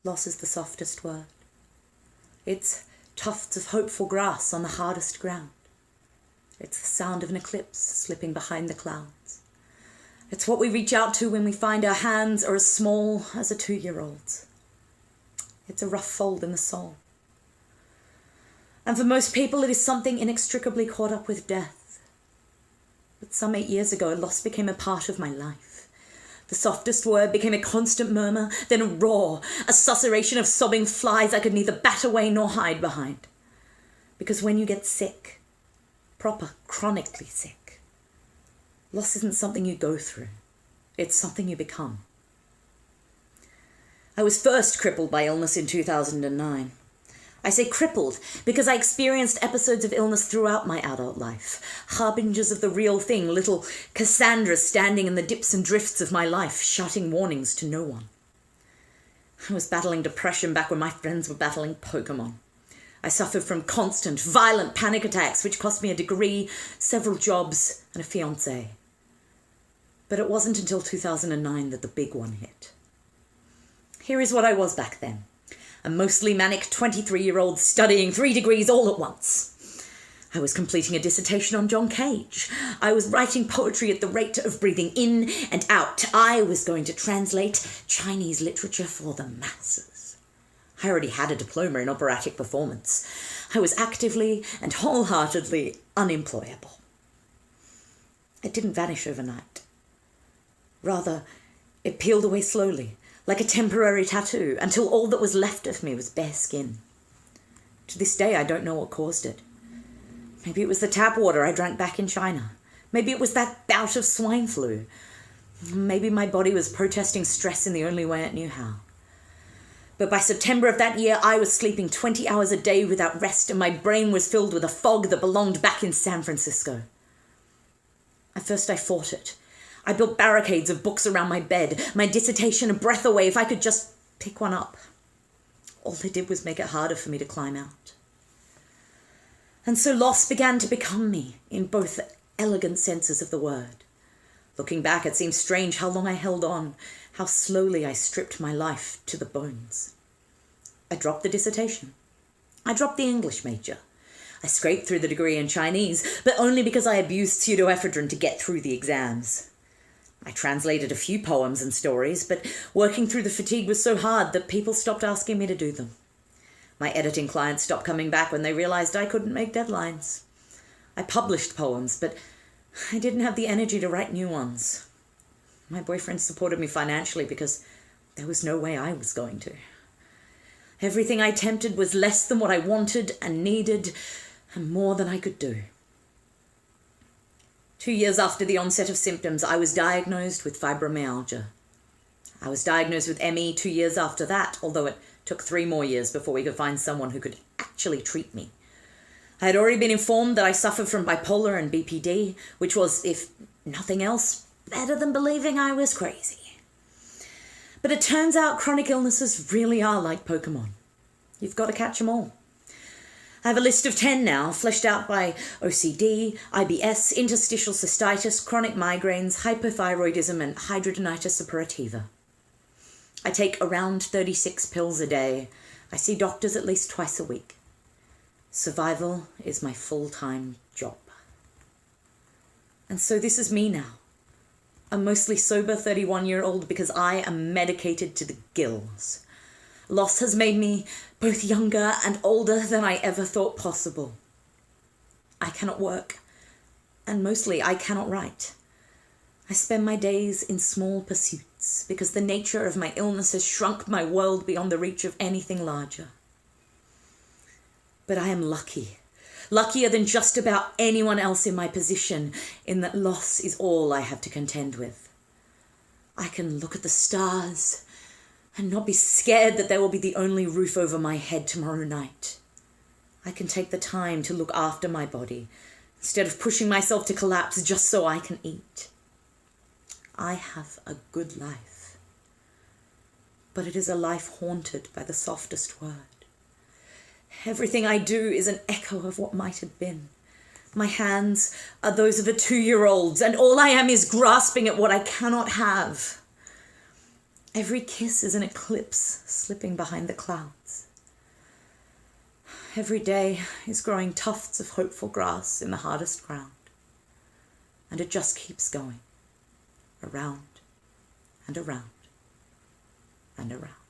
Loss is the softest word. It's tufts of hopeful grass on the hardest ground. It's the sound of an eclipse slipping behind the clouds. It's what we reach out to when we find our hands are as small as a 2-year-old's. It's a rough fold in the soul. And for most people, it is something inextricably caught up with death. But some 8 years ago, loss became a part of my life. The softest word became a constant murmur, then a roar, a susurration of sobbing flies I could neither bat away nor hide behind. Because when you get sick, proper, chronically sick, loss isn't something you go through. It's something you become. I was first crippled by illness in 2009. I say crippled because I experienced episodes of illness throughout my adult life, harbingers of the real thing, little Cassandras standing in the dips and drifts of my life, shouting warnings to no one. I was battling depression back when my friends were battling Pokemon. I suffered from constant, violent panic attacks, which cost me a degree, several jobs, and a fiancé. But it wasn't until 2009 that the big one hit. Here is what I was back then. A mostly manic 23-year-old studying 3 degrees all at once. I was completing a dissertation on John Cage. I was writing poetry at the rate of breathing in and out. I was going to translate Chinese literature for the masses. I already had a diploma in operatic performance. I was actively and wholeheartedly unemployable. It didn't vanish overnight. Rather, it peeled away slowly, like a temporary tattoo, until all that was left of me was bare skin. To this day, I don't know what caused it. Maybe it was the tap water I drank back in China. Maybe it was that bout of swine flu. Maybe my body was protesting stress in the only way it knew how. But by September of that year, I was sleeping 20 hours a day without rest, and my brain was filled with a fog that belonged back in San Francisco. At first, I fought it. I built barricades of books around my bed, my dissertation a breath away if I could just pick one up. All they did was make it harder for me to climb out. And so loss began to become me in both elegant senses of the word. Looking back, it seems strange how long I held on, how slowly I stripped my life to the bones. I dropped the dissertation. I dropped the English major. I scraped through the degree in Chinese, but only because I abused pseudoephedrine to get through the exams. I translated a few poems and stories, but working through the fatigue was so hard that people stopped asking me to do them. My editing clients stopped coming back when they realized I couldn't make deadlines. I published poems, but I didn't have the energy to write new ones. My boyfriend supported me financially because there was no way I was going to. Everything I attempted was less than what I wanted and needed, and more than I could do. 2 years after the onset of symptoms, I was diagnosed with fibromyalgia. I was diagnosed with ME 2 years after that, although it took 3 more years before we could find someone who could actually treat me. I had already been informed that I suffered from bipolar and BPD, which was, if nothing else, better than believing I was crazy. But it turns out chronic illnesses really are like Pokemon. You've got to catch them all. I have a list of 10 now, fleshed out by OCD, IBS, interstitial cystitis, chronic migraines, hypothyroidism, and hidradenitis suppurativa. I take around 36 pills a day. I see doctors at least twice a week. Survival is my full-time job. And so this is me now. A mostly sober 31-year-old because I am medicated to the gills. Loss has made me both younger and older than I ever thought possible. I cannot work, and mostly I cannot write. I spend my days in small pursuits because the nature of my illness has shrunk my world beyond the reach of anything larger. But I am lucky, luckier than just about anyone else in my position, in that loss is all I have to contend with. I can look at the stars and not be scared that there will be the only roof over my head tomorrow night. I can take the time to look after my body instead of pushing myself to collapse just so I can eat. I have a good life, but it is a life haunted by the softest word. Everything I do is an echo of what might have been. My hands are those of a 2-year-old's, and all I am is grasping at what I cannot have. Every kiss is an eclipse slipping behind the clouds. Every day is growing tufts of hopeful grass in the hardest ground. And it just keeps going, around and around and around.